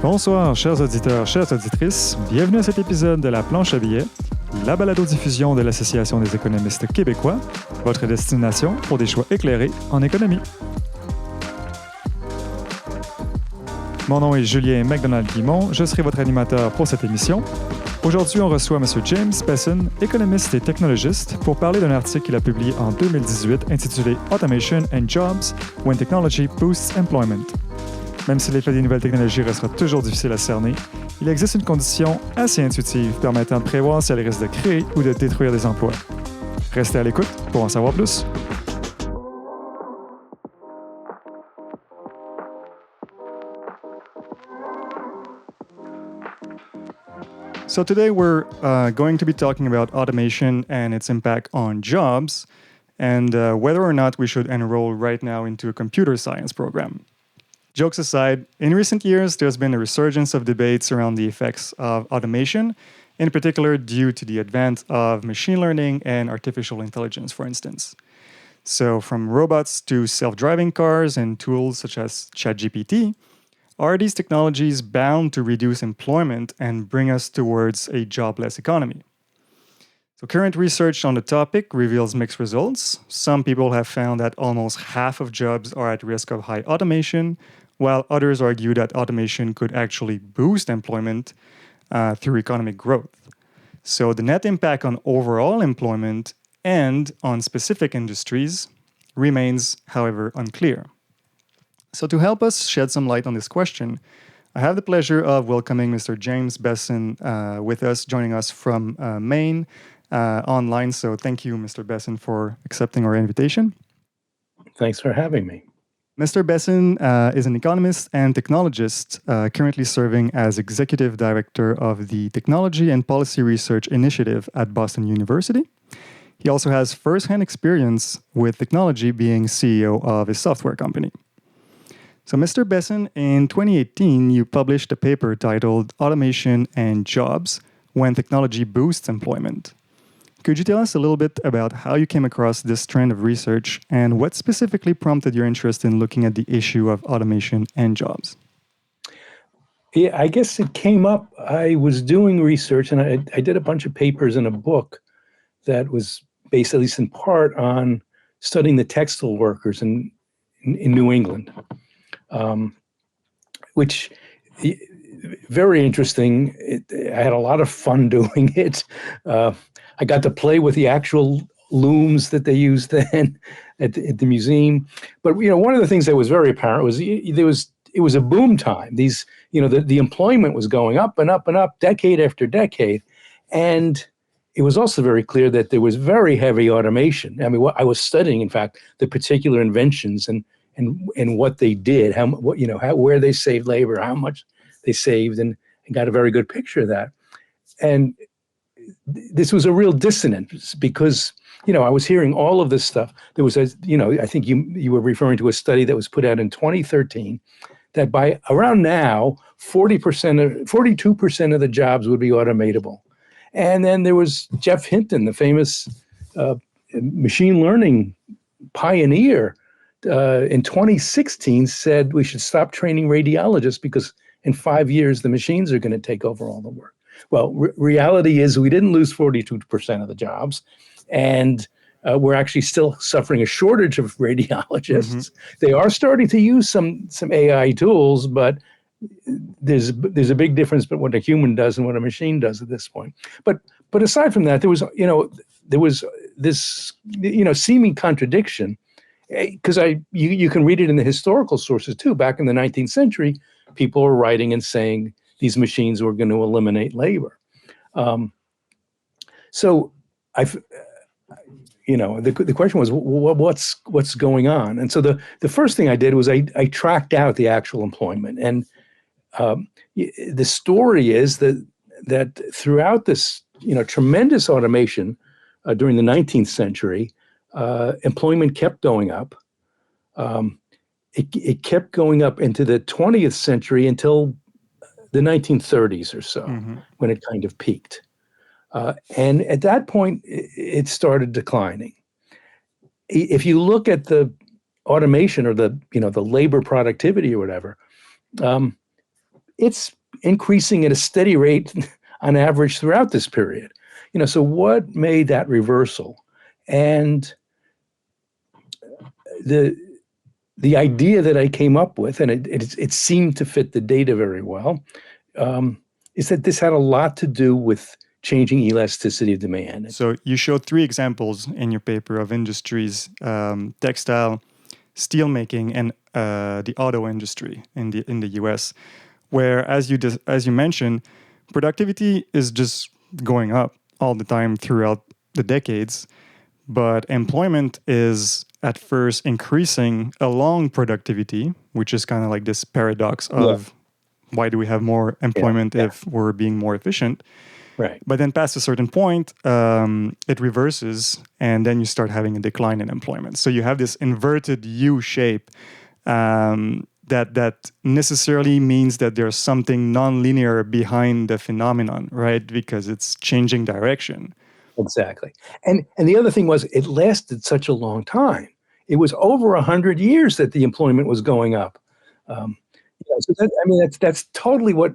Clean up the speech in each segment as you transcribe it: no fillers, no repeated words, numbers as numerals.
Bonsoir, chers auditeurs, chères auditrices. Bienvenue à cet épisode de La Planche à billets, la balado-diffusion de l'Association des économistes québécois, votre destination pour des choix éclairés en économie. Mon nom est Julien McDonald-Guimond, je serai votre animateur pour cette émission. Aujourd'hui, on reçoit M. James Bessen, économiste et technologiste, pour parler d'un article qu'il a publié en 2018 intitulé « Automation and Jobs – When Technology Boosts Employment ». Même si l'effet des nouvelles technologies restera toujours difficile à cerner, il existe une condition assez intuitive permettant de prévoir si elle risque de créer ou de détruire des emplois. Restez à l'écoute pour en savoir plus. So today we're going to be talking about automation and its impact on jobs, and whether or not we should enroll right now into a computer science program. Jokes aside, in recent years, there's been a resurgence of debates around the effects of automation, in particular due to the advent of machine learning and artificial intelligence, for instance. So from robots to self-driving cars and tools such as ChatGPT, are these technologies bound to reduce employment and bring us towards a jobless economy? So current research on the topic reveals mixed results. Some people have found that almost half of jobs are at risk of high automation, while others argue that automation could actually boost employment through economic growth. So the net impact on overall employment and on specific industries remains, however, unclear. So to help us shed some light on this question, I have the pleasure of welcoming Mr. James Bessen with us, joining us from Maine online. So thank you, Mr. Bessen, for accepting our invitation. Thanks for having me. Mr. Bessen is an economist and technologist currently serving as Executive Director of the Technology and Policy Research Initiative at Boston University. He also has first-hand experience with technology, being CEO of a software company. So, Mr. Bessen, in 2018, you published a paper titled Automation and Jobs – When Technology Boosts Employment. Could you tell us a little bit about how you came across this trend of research and what specifically prompted your interest in looking at the issue of automation and jobs? Yeah, I guess it came up. I was doing research and I did a bunch of papers in a book that was based, at least in part, on studying the textile workers in New England, which very interesting. I had a lot of fun doing it. I got to play with the actual looms that they used then at the museum. But one of the things that was very apparent was it was a boom time. These the employment was going up and up and up, decade after decade, and it was also very clear that there was very heavy automation. I mean, I was studying, in fact, the particular inventions and what they did, where they saved labor, how much they saved, and got a very good picture of that. And this was a real dissonance because, I was hearing all of this stuff. There was, I think you were referring to a study that was put out in 2013 that by around now, 42% of the jobs would be automatable. And then there was Jeff Hinton, the famous machine learning pioneer, in 2016 said we should stop training radiologists because in 5 years, the machines are going to take over all the work. Well, reality is we didn't lose 42% of the jobs, and we're actually still suffering a shortage of radiologists. Mm-hmm. They are starting to use some AI tools, but there's a big difference between what a human does and what a machine does at this point. But aside from that, there was this seeming contradiction, because you can read it in the historical sources too. Back in the 19th century, people were writing and saying these machines were going to eliminate labor. So the question was, what's going on? And so the first thing I did was I tracked out the actual employment. And the story is that throughout this tremendous automation during the 19th century, employment kept going up. It kept going up into the 20th century until the 1930s or so, mm-hmm. when it kind of peaked. And at that point, it started declining. if you look at the automation or the labor productivity or whatever, it's increasing at a steady rate on average throughout this period. So what made that reversal? And the idea that I came up with, and it seemed to fit the data very well, is that this had a lot to do with changing elasticity of demand. So you showed 3 examples in your paper of industries: textile, steelmaking, and the auto industry in the U.S., where, as you mentioned, productivity is just going up all the time throughout the decades, but employment is at first increasing along productivity, which is kind of like this paradox of why do we have more employment if we're being more efficient? Right. But then past a certain point, it reverses, and then you start having a decline in employment. So you have this inverted U shape that necessarily means that there's something nonlinear behind the phenomenon, right? Because it's changing direction. Exactly. And the other thing was, it lasted such a long time. It was over 100 years that the employment was going up. So that's totally what,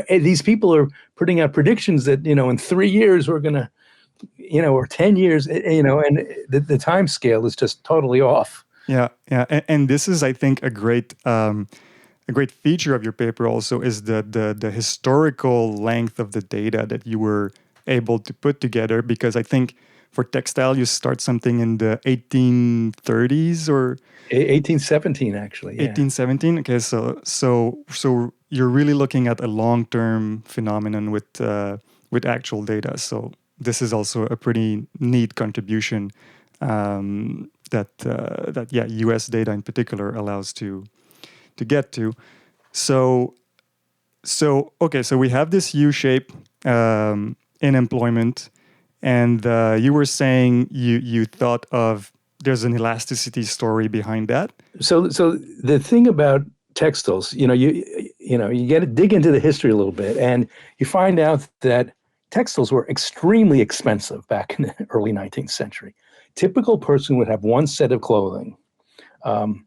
these people are putting out predictions that, in 3 years we're going to, or 10 years, and the time scale is just totally off. Yeah. And this is, I think, a great feature of your paper also is the historical length of the data that you were able to put together, because I think for textile you start something in the 1830s or 1817 actually. 1817. Okay, so you're really looking at a long-term phenomenon with actual data. So this is also a pretty neat contribution that U.S. data in particular allows to get to. So we have this U shape in employment, and you were saying you thought of there's an elasticity story behind that. So the thing about textiles, you get to dig into the history a little bit, and you find out that textiles were extremely expensive back in the early 19th century. Typical person would have one set of clothing, and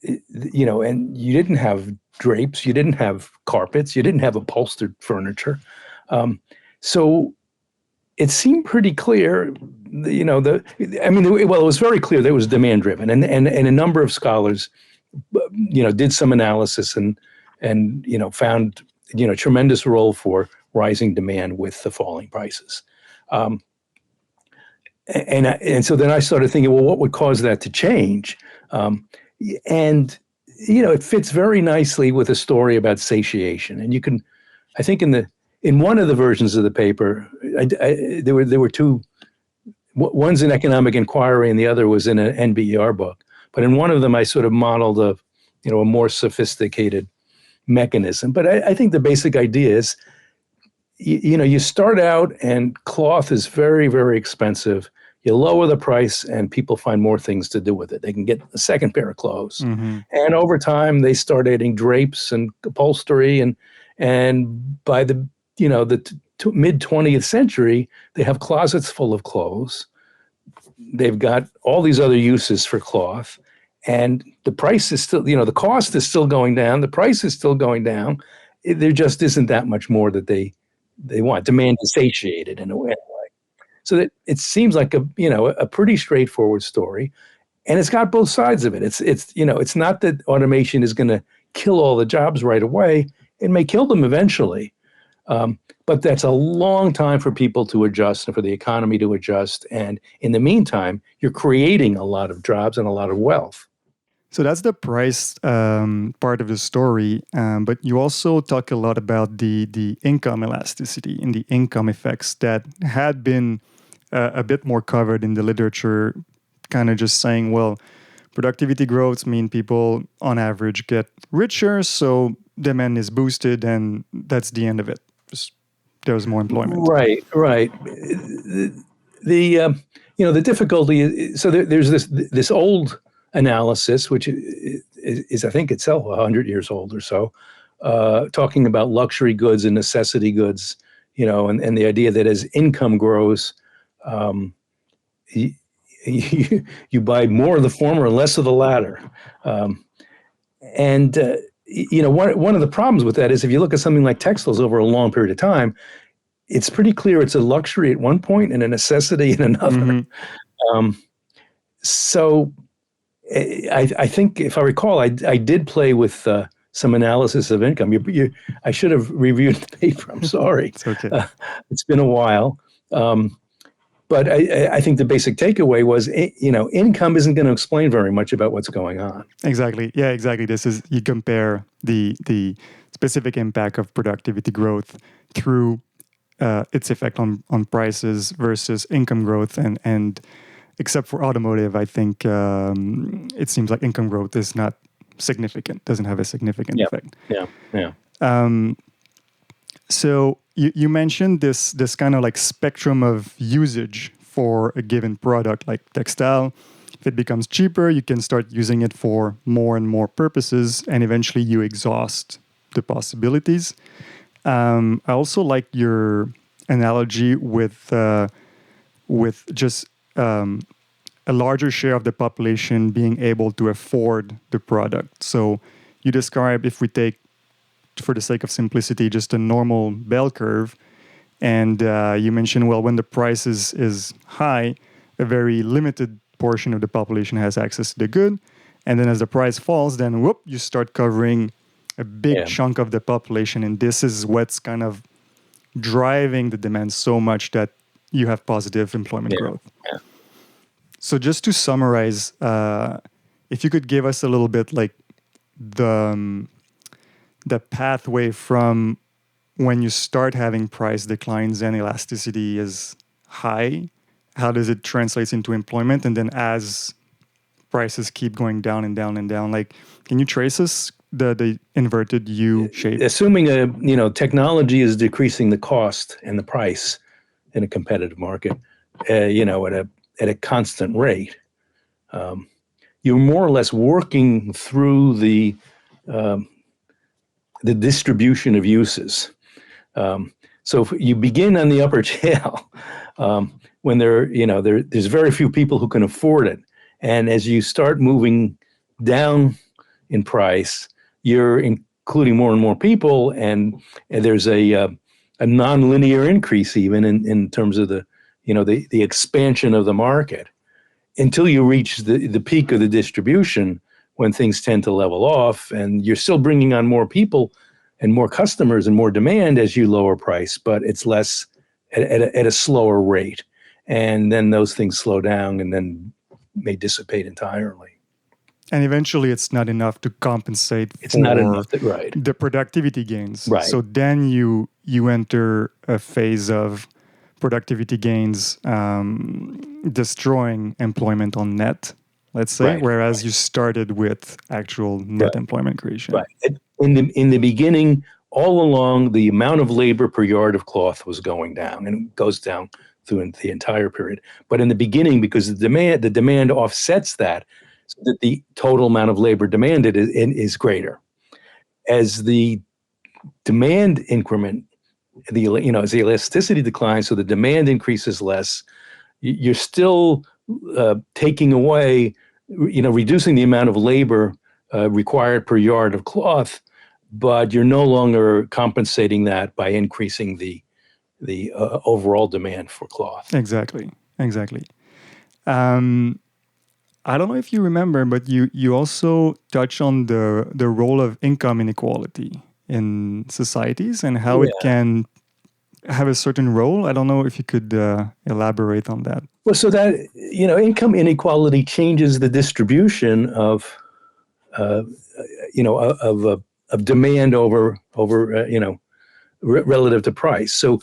you didn't have drapes, you didn't have carpets, you didn't have upholstered furniture. So it seemed pretty clear, it was very clear that it was demand driven, and a number of scholars, did some analysis and found, tremendous role for rising demand with the falling prices. And so then I started thinking, well, what would cause that to change? And it fits very nicely with a story about satiation. And you can, I think in one of the versions of the paper, there were 2. One's an economic inquiry and the other was in an NBER book. But in one of them, I sort of modeled a more sophisticated mechanism. But I think the basic idea is, you start out and cloth is very, very expensive. You lower the price and people find more things to do with it. They can get a second pair of clothes. Mm-hmm. And over time, they start adding drapes and upholstery. And by the mid 20th century, they have closets full of clothes. They've got all these other uses for cloth. And the price is still, the cost is still going down. The price is still going down. There just isn't that much more that they want. Demand is satiated in a way. So that it seems like a pretty straightforward story, and it's got both sides of it. It's not that automation is going to kill all the jobs right away. It may kill them eventually, but that's a long time for people to adjust and for the economy to adjust. And in the meantime, you're creating a lot of jobs and a lot of wealth. So that's the price part of the story, but you also talk a lot about the income elasticity and the income effects that had been a bit more covered in the literature, kind of just saying, well, productivity growths mean people on average get richer, so demand is boosted, and that's the end of it. Just, there's more employment. Right. The difficulty is, so there's this old analysis, which is I think itself 100 years old or so, talking about luxury goods and necessity goods, and the idea that as income grows, you buy more of the former and less of the latter. And one of the problems with that is if you look at something like textiles over a long period of time, it's pretty clear it's a luxury at one point and a necessity at another. Mm-hmm. So I think, if I recall, I did play with some analysis of income. I should have reviewed the paper. I'm sorry. It's okay. It's been a while. But I think the basic takeaway was, income isn't going to explain very much about what's going on. Exactly. Yeah, exactly. This is, you compare the specific impact of productivity growth through its effect on prices versus income growth. And except for automotive, I think it seems like income growth is not significant, doesn't have a significant effect. Yeah. So you mentioned this kind of like spectrum of usage for a given product, like textile. If it becomes cheaper, you can start using it for more and more purposes, and eventually you exhaust the possibilities. I also like your analogy with just a larger share of the population being able to afford the product. So you describe, if we take, for the sake of simplicity, just a normal bell curve, and you mentioned, well, when the price is high, a very limited portion of the population has access to the good, and then as the price falls, then whoop, you start covering a big chunk of the population, and this is what's kind of driving the demand so much that you have positive employment growth. Yeah. So just to summarize, if you could give us a little bit like the pathway from when you start having price declines and elasticity is high, how does it translate into employment? And then as prices keep going down and down and down, like, can you trace us the inverted U shape? Assuming technology is decreasing the cost and the price in a competitive market, at a constant rate, you're more or less working through the distribution of uses. So if you begin on the upper tail, when there's very few people who can afford it, and as you start moving down in price, you're including more and more people, and there's a nonlinear increase even in terms of the expansion of the market, until you reach the peak of the distribution, when things tend to level off, and you're still bringing on more people and more customers and more demand as you lower price, but it's less at a slower rate. And then those things slow down and then may dissipate entirely. And eventually it's not enough to compensate for the productivity gains. Right. So then you enter a phase of productivity gains destroying employment on net, let's say, whereas you started with actual net employment creation. Right. In the beginning, all along, the amount of labor per yard of cloth was going down, and it goes down through the entire period. But in the beginning, because the demand offsets that, so that the total amount of labor demanded is greater. As the demand increment, as the elasticity declines, so the demand increases less, you're still taking away, reducing the amount of labor required per yard of cloth, but you're no longer compensating that by increasing the overall demand for cloth. Exactly. I don't know if you remember, but you also touch on the role of income inequality in societies and how it can have a certain role. I don't know if you could elaborate on that. Well, so that, income inequality changes the distribution of demand over relative to price. So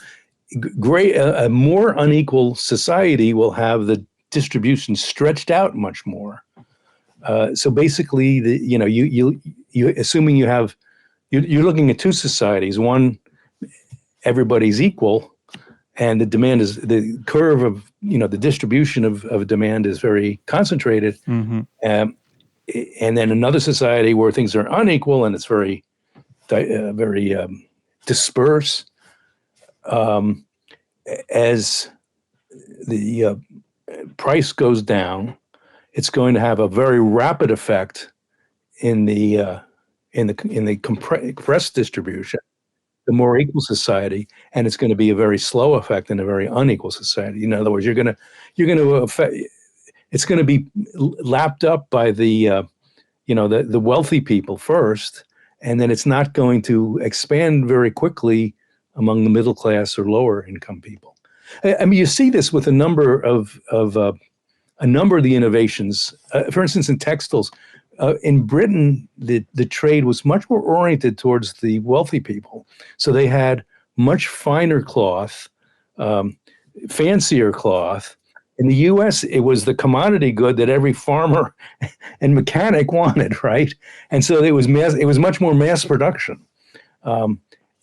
a more unequal society will have the distribution stretched out much more. So basically, you assuming you're looking at two societies. One, everybody's equal, and the curve of the distribution of demand is very concentrated. Mm-hmm. And then another society where things are unequal and it's very disperse. As the price goes down, it's going to have a very rapid effect in the compressed distribution, the more equal society, and it's going to be a very slow effect in a very unequal society. In other words, you're going to affect. It's going to be lapped up by the wealthy people first, and then it's not going to expand very quickly among the middle class or lower income people. I mean, you see this with a number of the innovations. For instance, in textiles, in Britain, the trade was much more oriented towards the wealthy people. So they had much finer cloth, fancier cloth. In the U.S., it was the commodity good that every farmer and mechanic wanted, right? And so it was much more mass production.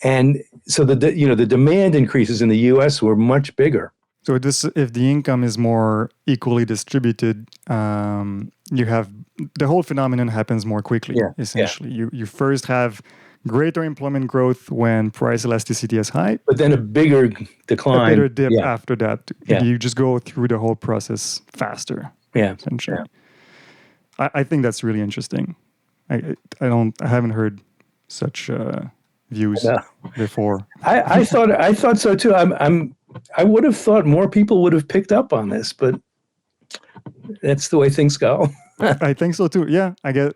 And so the demand increases in the U.S. were much bigger. So if the income is more equally distributed, you have the whole phenomenon happens more quickly. Yeah, essentially, you first have greater employment growth when price elasticity is high, but then a bigger decline, a bigger dip after that. Yeah. You just go through the whole process faster. Yeah, essentially. Yeah. I think that's really interesting. I haven't heard such views before. I thought so too. I would have thought more people would have picked up on this, but that's the way things go. I think so too. Yeah, I get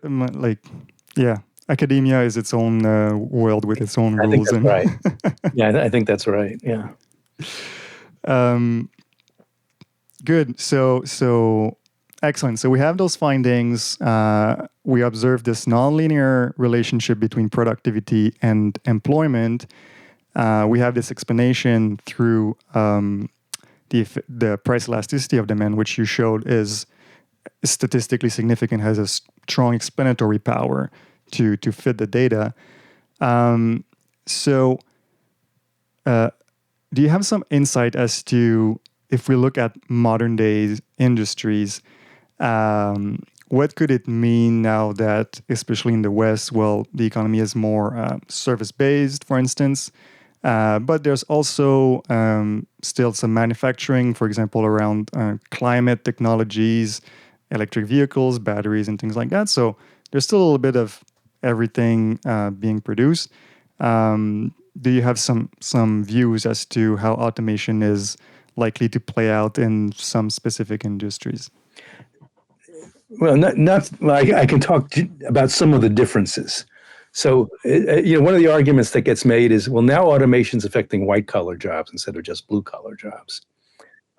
academia is its own world with its own rules. I think that's right. Yeah, I think that's right. Yeah. Good. So excellent. So we have those findings. We observe this nonlinear relationship between productivity and employment. We have this explanation through the price elasticity of demand, which you showed is statistically significant, has a strong explanatory power to fit the data. So do you have some insight as to, if we look at modern day industries, what could it mean now that, especially in the West, well, the economy is more service-based, for instance, but there's also still some manufacturing, for example, around climate technologies, electric vehicles, batteries, and things like that. So there's still a little bit of everything being produced. Do you have some views as to how automation is likely to play out in some specific industries? Well, I can talk about some of the differences. So, one of the arguments that gets made is, well, now automation's affecting white-collar jobs instead of just blue-collar jobs.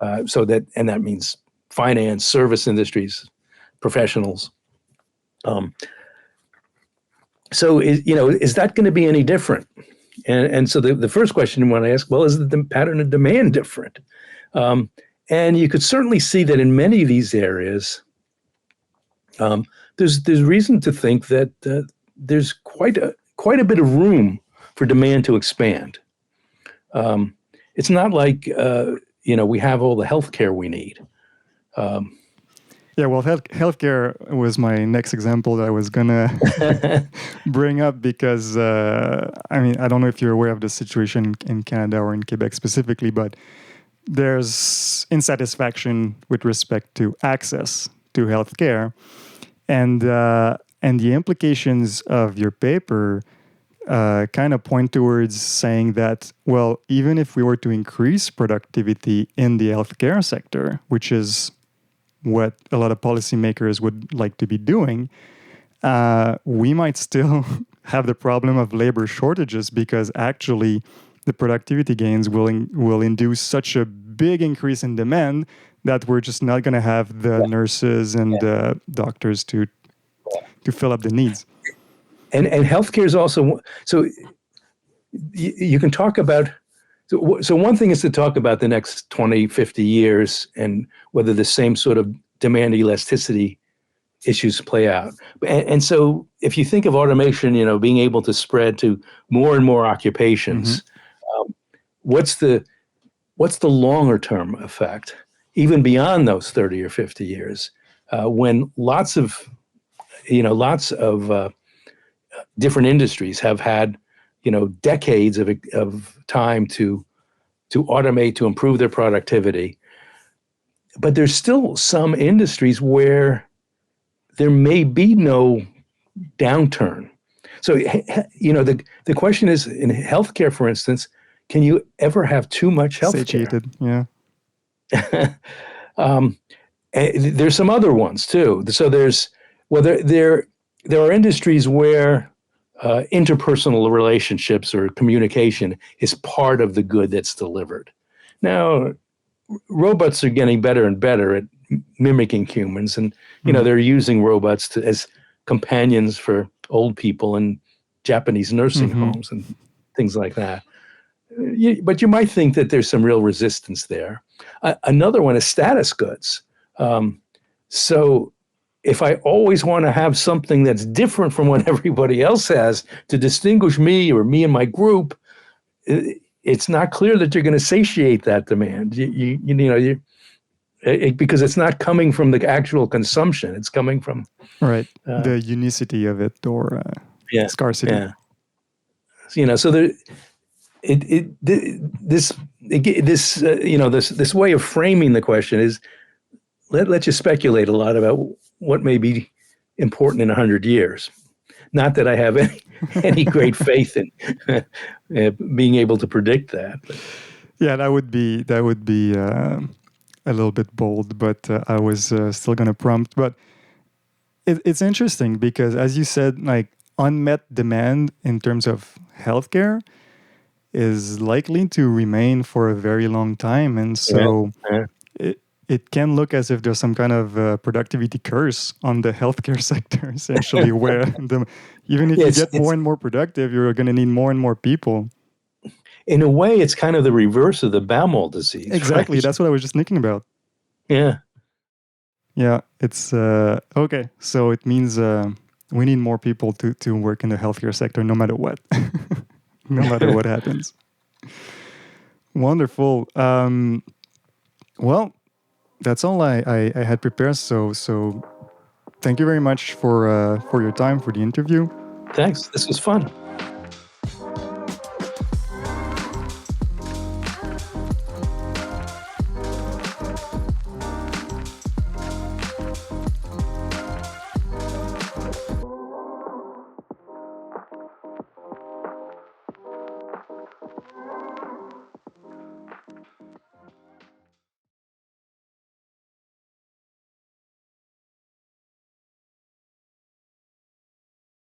And that means finance, service industries, professionals. So, is that going to be any different? And so the first question you want to ask, well, is the pattern of demand different? And you could certainly see that in many of these areas, there's reason to think that there's quite a bit of room for demand to expand. It's not like we have all the healthcare we need. Yeah, well, healthcare was my next example that I was gonna bring up because I don't know if you're aware of the situation in Canada or in Quebec specifically, but there's insatisfaction with respect to access to healthcare, and the implications of your paper kind of point towards saying that, well, even if we were to increase productivity in the healthcare sector, which is what a lot of policymakers would like to be doing, we might still have the problem of labor shortages because actually the productivity gains will induce such a big increase in demand that we're just not going to have the nurses and the doctors to fill up the needs. And healthcare is also, so you can talk about, so one thing is to talk about the next 20, 50 years and whether the same sort of demand elasticity issues play out. And so if you think of automation, being able to spread to more and more occupations, what's the longer term effect, even beyond those 30 or 50 years, when lots of different industries have had, decades of time to automate, to improve their productivity. but there's still some industries where there may be no downturn. So, the question is, in healthcare, for instance, can you ever have too much healthcare? Satiated, yeah. There's some other ones too. So there are industries where interpersonal relationships or communication is part of the good that's delivered. Now, robots are getting better and better at mimicking humans, and they're using robots as companions for old people in Japanese nursing homes and things like that. But you might think that there's some real resistance there. Another one is status goods. So if I always want to have something that's different from what everybody else has to distinguish me or me and my group, it's not clear that you're going to satiate that demand. Because it's not coming from the actual consumption; it's coming from the unicity of it or scarcity. Yeah. So there, this way of framing the question is let you speculate a lot about what may be important in 100 years. Not that I have any great faith in being able to predict that. But. Yeah, that would be a little bit bold, but I was still going to prompt. But it's interesting because, as you said, like unmet demand in terms of healthcare is likely to remain for a very long time, and so it can look as if there's some kind of productivity curse on the healthcare sector, essentially, where even if you get more and more productive, you're going to need more and more people. In a way, it's kind of the reverse of the Baumol disease. Exactly. Right? That's what I was just thinking about. Yeah. Yeah. It's okay. So it means we need more people to work in the healthcare sector, no matter what, no matter what happens. Wonderful. Well, that's all I had prepared. So thank you very much for your time, for the interview. Thanks. This was fun.